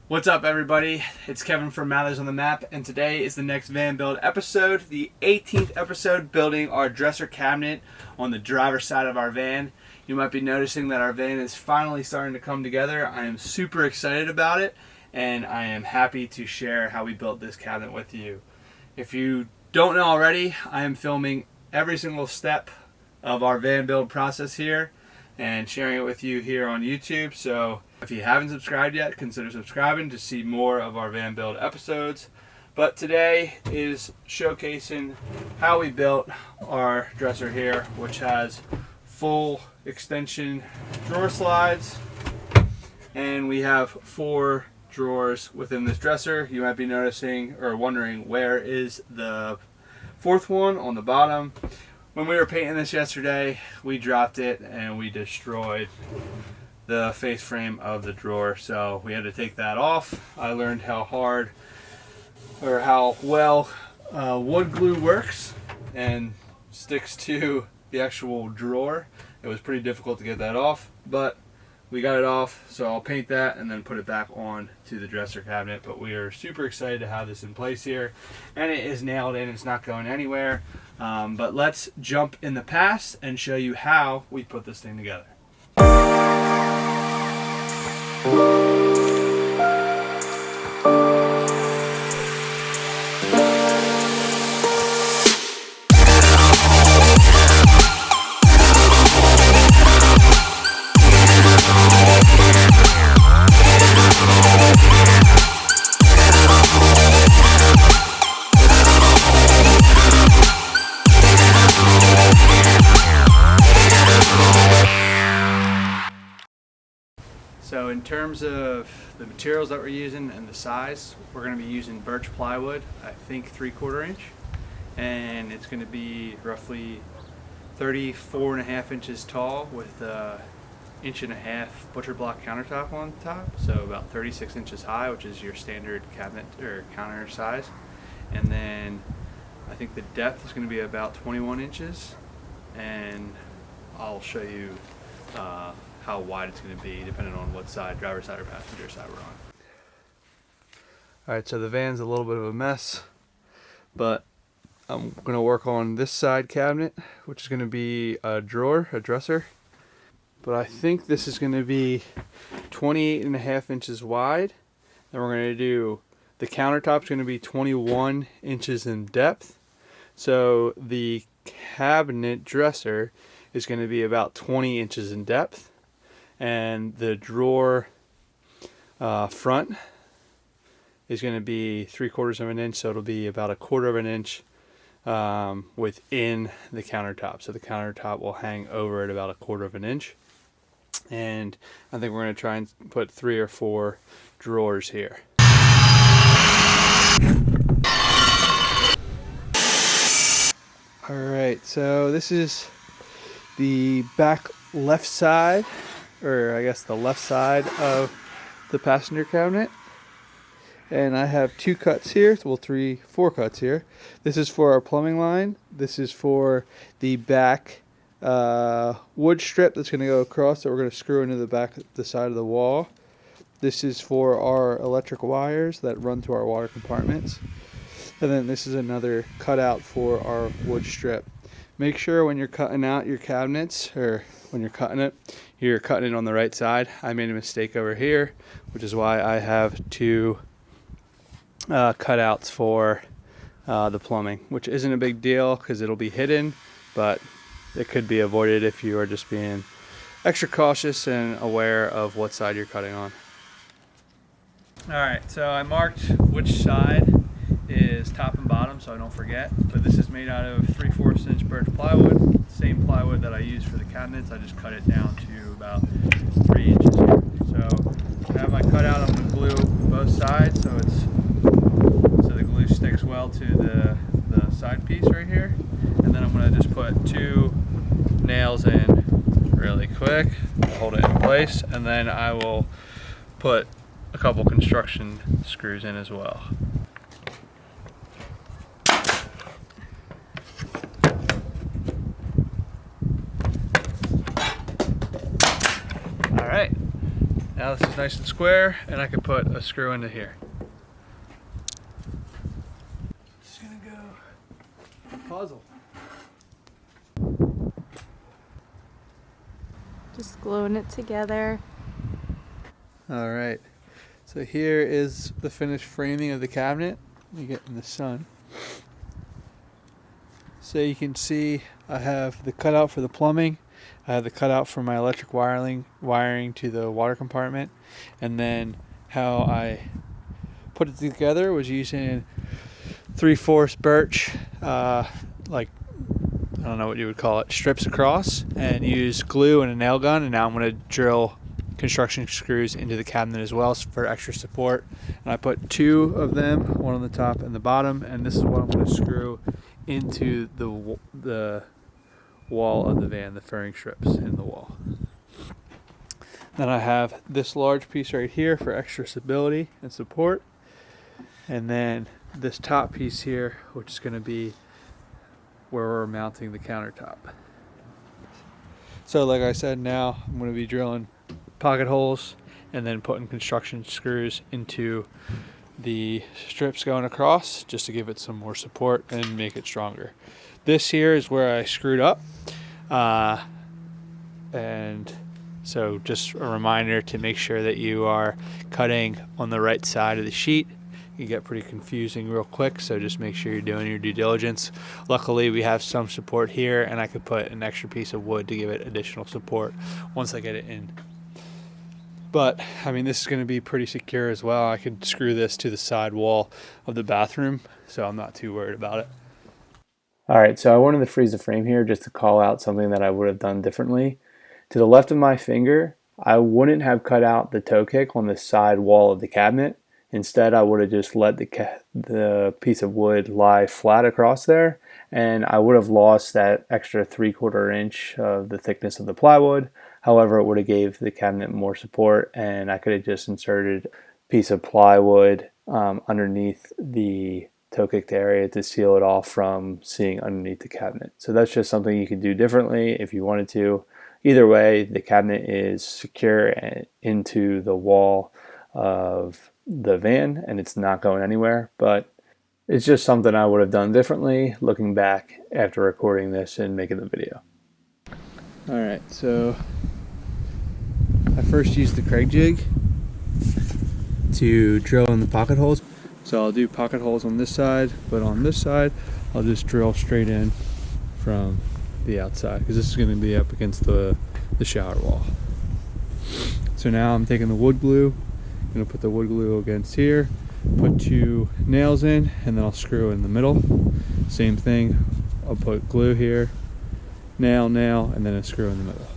What's up, everybody? It's Kevin from Mathers on the Map, and today is the next van build episode, the 18th episode, building our dresser cabinet on the driver's side of our van. You might be noticing that our van is finally starting to come together. I am super excited about it, and I am happy to share how we built this cabinet with you. If you don't know already, I am filming every single step of our van build process here and sharing it with you here on YouTube. So if you haven't subscribed yet, consider subscribing to see more of our van build episodes. But today is showcasing how we built our dresser here, which has full extension drawer slides, and we have 4 drawers within this dresser. You might be noticing or wondering, where is the 4th one on the bottom? When we were painting this yesterday, we dropped it and we destroyed the face frame of the drawer, so we had to take that off. I learned how well wood glue works and sticks to the actual drawer. It was pretty difficult to get that off, but we got it off, so I'll paint that and then put it back on to the dresser cabinet. But we are super excited to have this in place here, and it is nailed in. It's not going anywhere. But let's jump in the past and show you how we put this thing together. So in terms of the materials that we're using and the size, we're going to be using birch plywood, I think 3/4 inch, and it's going to be roughly 34.5 inches tall with a 1.5 inch butcher block countertop on top, so about 36 inches high, which is your standard cabinet or counter size. And then I think the depth is going to be about 21 inches, and I'll show you how wide it's going to be depending on what side, driver's side or passenger side we're on. Alright, so the van's a little bit of a mess, but I'm going to work on this side cabinet, which is going to be a dresser. But I think this is going to be 28.5 inches wide, and we're going to do, the countertop's going to be 21 inches in depth. So the cabinet dresser is going to be about 20 inches in depth, and the drawer front is going to be 3/4 of an inch, so it'll be about 1/4 of an inch within the countertop. So the countertop will hang over at about 1/4 of an inch, and I think we're going to try and put 3 or 4 drawers here. Alright, so this is the back left side, or I guess the left side of the passenger cabinet. And I have 2 cuts here, well 4 cuts here. This is for our plumbing line. This is for the back wood strip that's going to go across that we're going to screw into the side of the wall. This is for our electric wires that run to our water compartments. And then this is another cutout for our wood strip. Make sure when you're cutting out your cabinets, or when you're cutting it on the right side. I made a mistake over here, which is why I have 2 cutouts for the plumbing, which isn't a big deal because it'll be hidden, but it could be avoided if you are just being extra cautious and aware of what side you're cutting on. Alright, so I marked which side is top and bottom so I don't forget, but this is made out of 3/4 inch birch plywood, same plywood that I use for the cabinets. I just cut it down to about 3 inches here. So I have my cutout. I'm going to glue both sides so the glue sticks well to the side piece right here, and then I'm going to just put 2 nails in really quick to hold it in place, and then I will put a couple construction screws in as well. Now this is nice and square, and I can put a screw into here. Just gonna go puzzle. Just gluing it together. All right, so here is the finished framing of the cabinet. Let me get in the sun. So you can see I have the cutout for the plumbing. I have the cutout for my electric wiring to the water compartment. And then how I put it together was using 3/4 birch, like, I don't know what you would call it, strips across, and use glue and a nail gun. And now I'm going to drill construction screws into the cabinet as well for extra support. And I put 2 of them, one on the top and the bottom, and this is what I'm going to screw into the wall of the van, the furring strips in the wall. Then I have this large piece right here for extra stability and support, and then this top piece here, which is going to be where we're mounting the countertop. So like I said, now I'm going to be drilling pocket holes and then putting construction screws into the strips going across just to give it some more support and make it stronger. This here is where I screwed up, and so just a reminder to make sure that you are cutting on the right side of the sheet. You get pretty confusing real quick, so just make sure you're doing your due diligence. Luckily we have some support here, and I could put an extra piece of wood to give it additional support once I get it in. But I mean, this is going to be pretty secure as well. I could screw this to the side wall of the bathroom, so I'm not too worried about it. All right, so I wanted to freeze the frame here just to call out something that I would have done differently. To the left of my finger, I wouldn't have cut out the toe kick on the side wall of the cabinet. Instead, I would have just let the piece of wood lie flat across there, and I would have lost that extra 3/4 inch of the thickness of the plywood. However, it would have gave the cabinet more support, and I could have just inserted a piece of plywood underneath the toe kicked area to seal it off from seeing underneath the cabinet. So that's just something you could do differently if you wanted to. Either way, the cabinet is secure into the wall of the van, and it's not going anywhere, but it's just something I would have done differently looking back after recording this and making the video. Alright, so I first used the Kreg jig to drill in the pocket holes. So I'll do pocket holes on this side, but on this side I'll just drill straight in from the outside, because this is going to be up against the shower wall. So now I'm taking the wood glue, I'm going to put the wood glue against here, put 2 nails in, and then I'll screw in the middle. Same thing, I'll put glue here, nail, nail, and then a screw in the middle.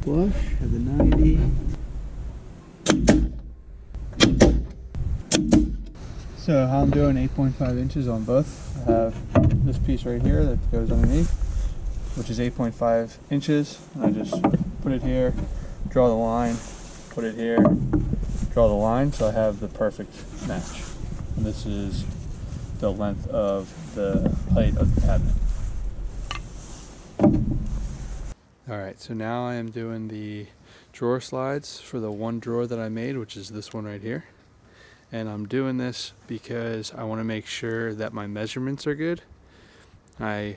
Flush at the 90. So how I'm doing 8.5 inches on both. I have this piece right here that goes underneath, which is 8.5 inches. And I just put it here, draw the line, put it here, draw the line, so I have the perfect match. And this is the length of the height of the cabinet. Alright, so now I am doing the drawer slides for the one drawer that I made, which is this one right here. And I'm doing this because I want to make sure that my measurements are good. I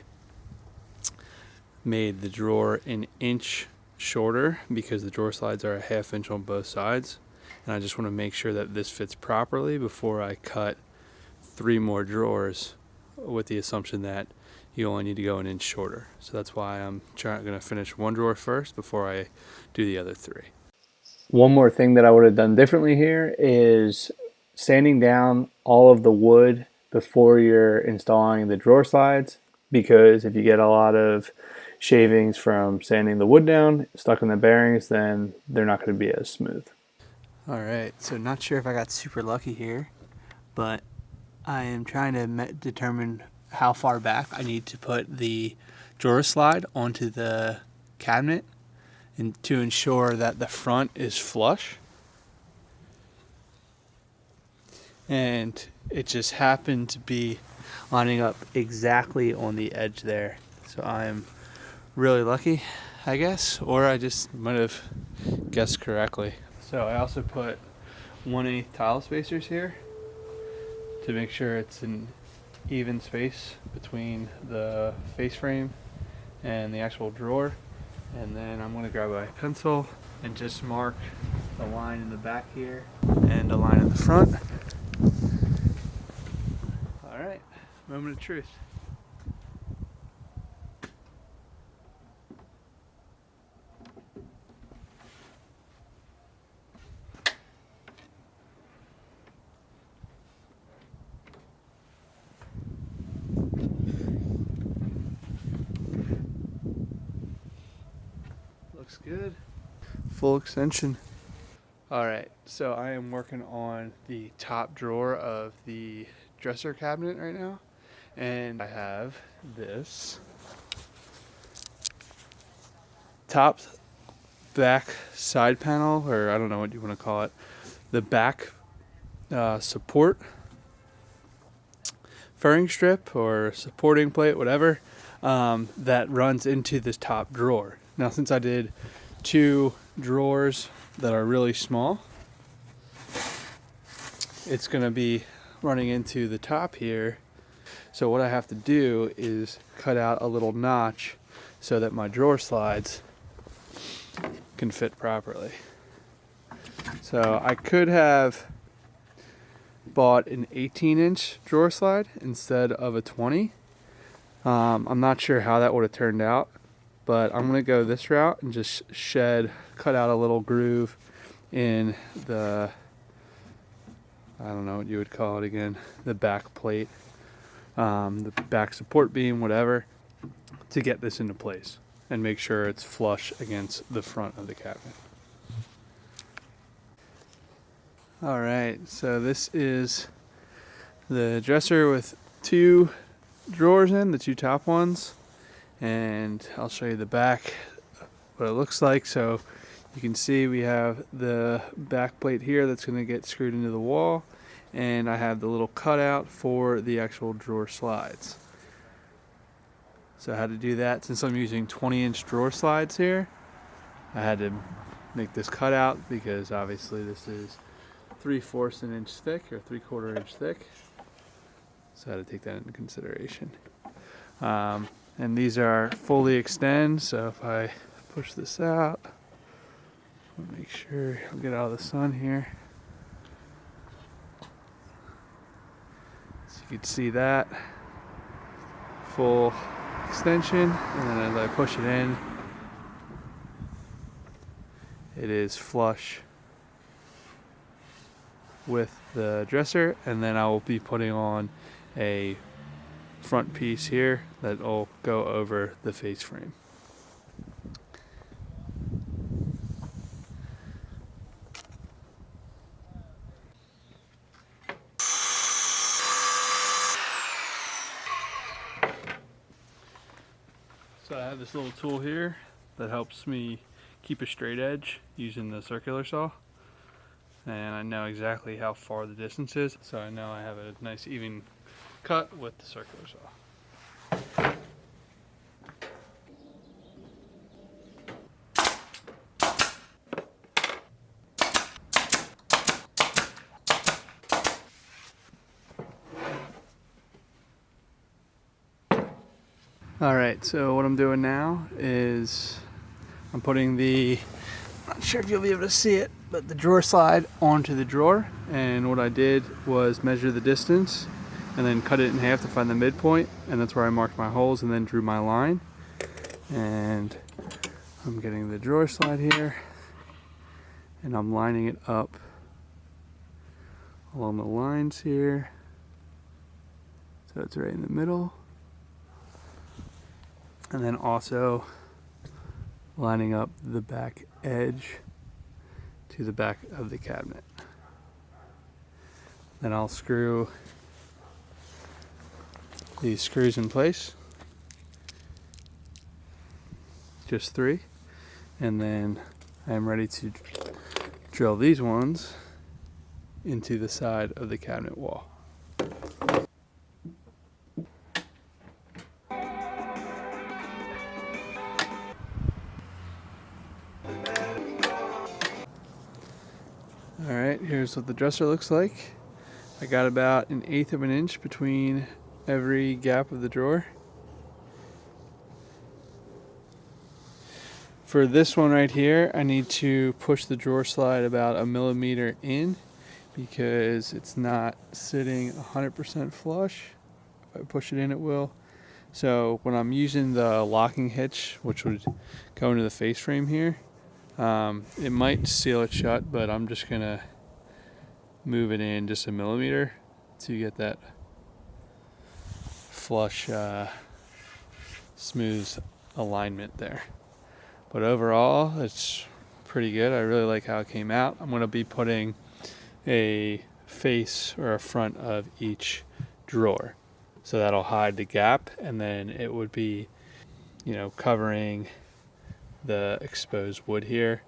made the drawer an inch shorter because the drawer slides are a 1/2 inch on both sides. And I just want to make sure that this fits properly before I cut 3 more drawers, with the assumption that you only need to go an inch shorter. So that's why I'm going to finish one drawer first before I do the other 3. One more thing that I would have done differently here is sanding down all of the wood before you're installing the drawer slides, because if you get a lot of shavings from sanding the wood down stuck in the bearings, then they're not going to be as smooth. Alright, so not sure if I got super lucky here, but I am trying to determine how far back I need to put the drawer slide onto the cabinet, and to ensure that the front is flush. And it just happened to be lining up exactly on the edge there. So I'm really lucky, I guess, or I just might have guessed correctly. So I also put 1/8 tile spacers here to make sure it's an even space between the face frame and the actual drawer. And then I'm going to grab a pencil and just mark a line in the back here and a line in the front. All right, moment of truth. Looks good. Full extension. Alright, so I am working on the top drawer of the dresser cabinet right now. And I have this top back side panel, or I don't know what you want to call it. The back support furring strip or supporting plate, whatever, that runs into this top drawer. Now, since I did 2 drawers that are really small, it's going to be running into the top here. So what I have to do is cut out a little notch so that my drawer slides can fit properly. So I could have bought an 18-inch drawer slide instead of a 20. I'm not sure how that would have turned out, but I'm going to go this route and just cut out a little groove in the, I don't know what you would call it again, the back plate, the back support beam, whatever, to get this into place and make sure it's flush against the front of the cabinet. All right, so this is the dresser with 2 drawers in, the 2 top ones, and I'll show you the back, what it looks like. So you can see we have the back plate here that's going to get screwed into the wall, and I have the little cutout for the actual drawer slides. So how to do that, since I'm using 20-inch drawer slides here, I had to make this cutout because obviously this is 3/4 an inch thick or 3/4 inch thick. So I had to take that into consideration. And these are fully extend, so if I push this out, make sure I'll get out of the sun here. So you can see that full extension, and then as I push it in, it is flush with the dresser, and then I will be putting on a front piece here that will go over the face frame. So I have this little tool here that helps me keep a straight edge using the circular saw. And I know exactly how far the distance is, so I know I have a nice even cut with the circular saw. Alright, so what I'm doing now is I'm putting the, not sure if you'll be able to see it, but the drawer slide onto the drawer. And what I did was measure the distance and then cut it in half to find the midpoint, and that's where I marked my holes and then drew my line. And I'm getting the drawer slide here and I'm lining it up along the lines here so it's right in the middle, and then also lining up the back edge to the back of the cabinet. Then I'll screw these screws in place, just 3, and then I'm ready to drill these ones into the side of the cabinet wall. Alright, here's what the dresser looks like. I got about 1/8 of an inch between every gap of the drawer. For this one right here, I need to push the drawer slide about 1 millimeter in because it's not sitting 100% flush. If I push it in, it will. So when I'm using the locking hitch, which would go into the face frame here, it might seal it shut, but I'm just gonna move it in just 1 millimeter to get that flush, smooth alignment there. But overall, it's pretty good. I really like how it came out. I'm going to be putting a face or a front of each drawer. So that'll hide the gap, and then it would be, covering the exposed wood here.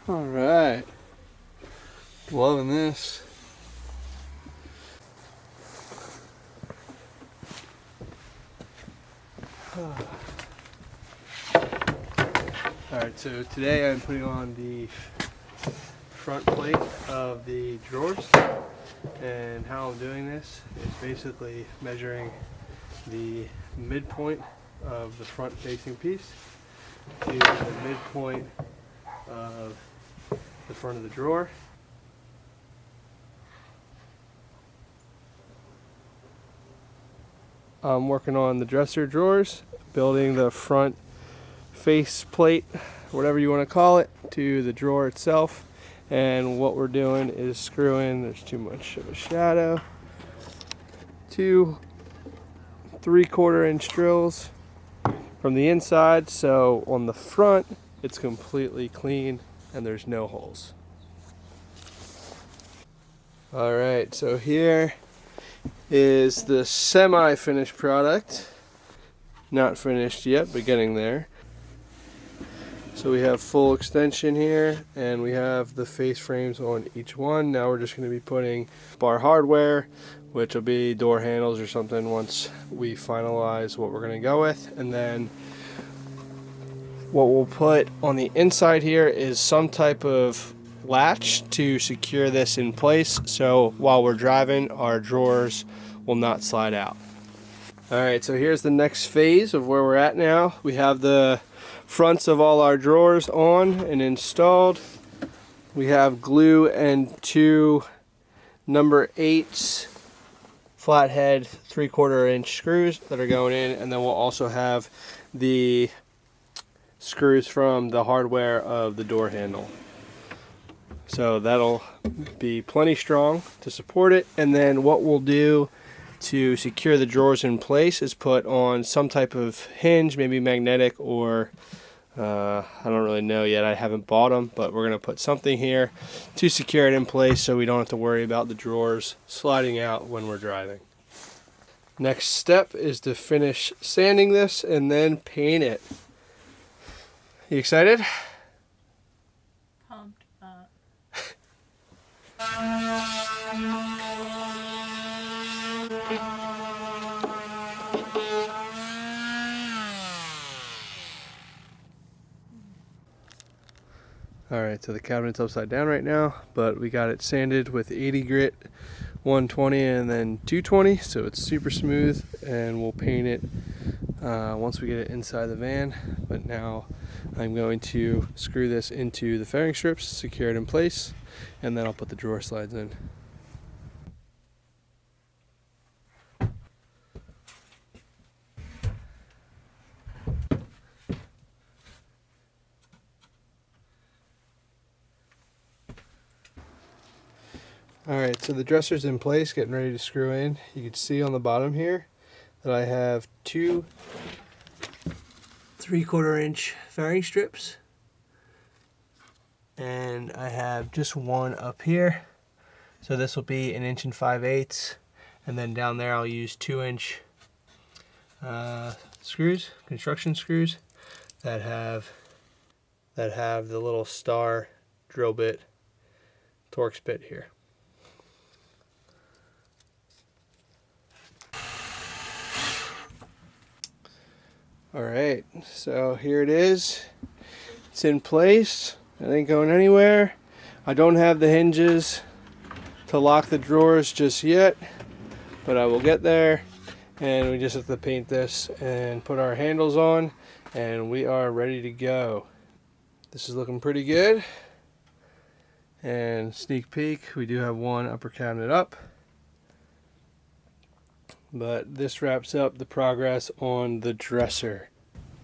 All right. Loving this. Alright, so today I'm putting on the front plate of the drawers, and how I'm doing this is basically measuring the midpoint of the front facing piece to the midpoint of the front of the drawer. I'm working on the dresser drawers, building the front face plate, whatever you want to call it, to the drawer itself. And what we're doing is screwing, there's too much of a shadow, 2 3/4 inch drills from the inside, so on the front it's completely clean and there's no holes. Alright, so here is the semi-finished product. Not finished yet, but getting there. So we have full extension here, and we have the face frames on each one. Now we're just going to be putting bar hardware, which will be door handles or something once we finalize what we're going to go with. And then what we'll put on the inside here is some type of latch to secure this in place, so while we're driving, our drawers will not slide out. Alright, so here's the next phase of where we're at now. We have the fronts of all our drawers on and installed. We have glue and 2 number 8s flathead 3/4 inch screws that are going in, and then we'll also have the screws from the hardware of the door handle. So that'll be plenty strong to support it. And then what we'll do to secure the drawers in place is put on some type of hinge, maybe magnetic, or I don't really know yet. I haven't bought them, but we're going to put something here to secure it in place so we don't have to worry about the drawers sliding out when we're driving. Next step is to finish sanding this and then paint it. You excited? Pumped up. Alright, so the cabinet's upside down right now, but we got it sanded with 80 grit, 120, and then 220, so it's super smooth, and we'll paint it once we get it inside the van. But now I'm going to screw this into the fairing strips, secure it in place, and then I'll put the drawer slides in. Alright, so the dresser's in place, getting ready to screw in. You can see on the bottom here that I have 2 3/4 inch fairing strips, and I have just one up here. So this will be 1 5/8 inch, and then down there I'll use 2-inch screws, construction screws that have the little star drill bit, Torx bit here. Alright, so here it is. It's in place. It ain't going anywhere. I don't have the hinges to lock the drawers just yet, but I will get there. And we just have to paint this and put our handles on, and we are ready to go. This is looking pretty good. And sneak peek, we do have one upper cabinet up. But this wraps up the progress on the dresser.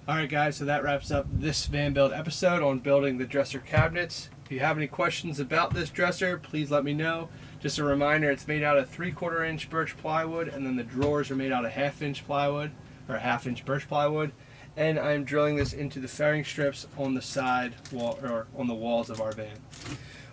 Alright guys, so that wraps up this van build episode on building the dresser cabinets. If you have any questions about this dresser, please let me know. Just a reminder, it's made out of 3/4 inch birch plywood, and then the drawers are made out of 1/2 inch plywood, or 1/2 inch birch plywood. And I'm drilling this into the fairing strips on the side wall, or on the walls of our van.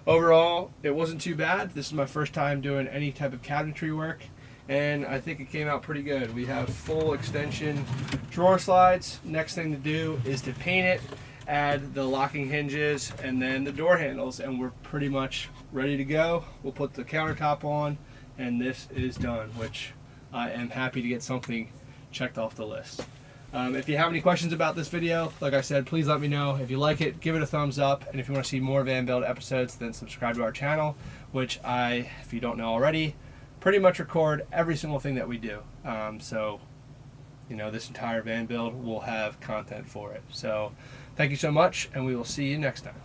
Overall, it wasn't too bad. This is my first time doing any type of cabinetry work, and I think it came out pretty good. We have full extension drawer slides. Next thing to do is to paint it, add the locking hinges, and then the door handles, and we're pretty much ready to go. We'll put the countertop on, and this is done, which I am happy to get something checked off the list. If you have any questions about this video, like I said, please let me know. If you like it, give it a thumbs up, and if you want to see more van build episodes, then subscribe to our channel, which I, if you don't know already, pretty much record every single thing that we do. So, you know, this entire van build will have content for it. So, thank you so much, and we will see you next time.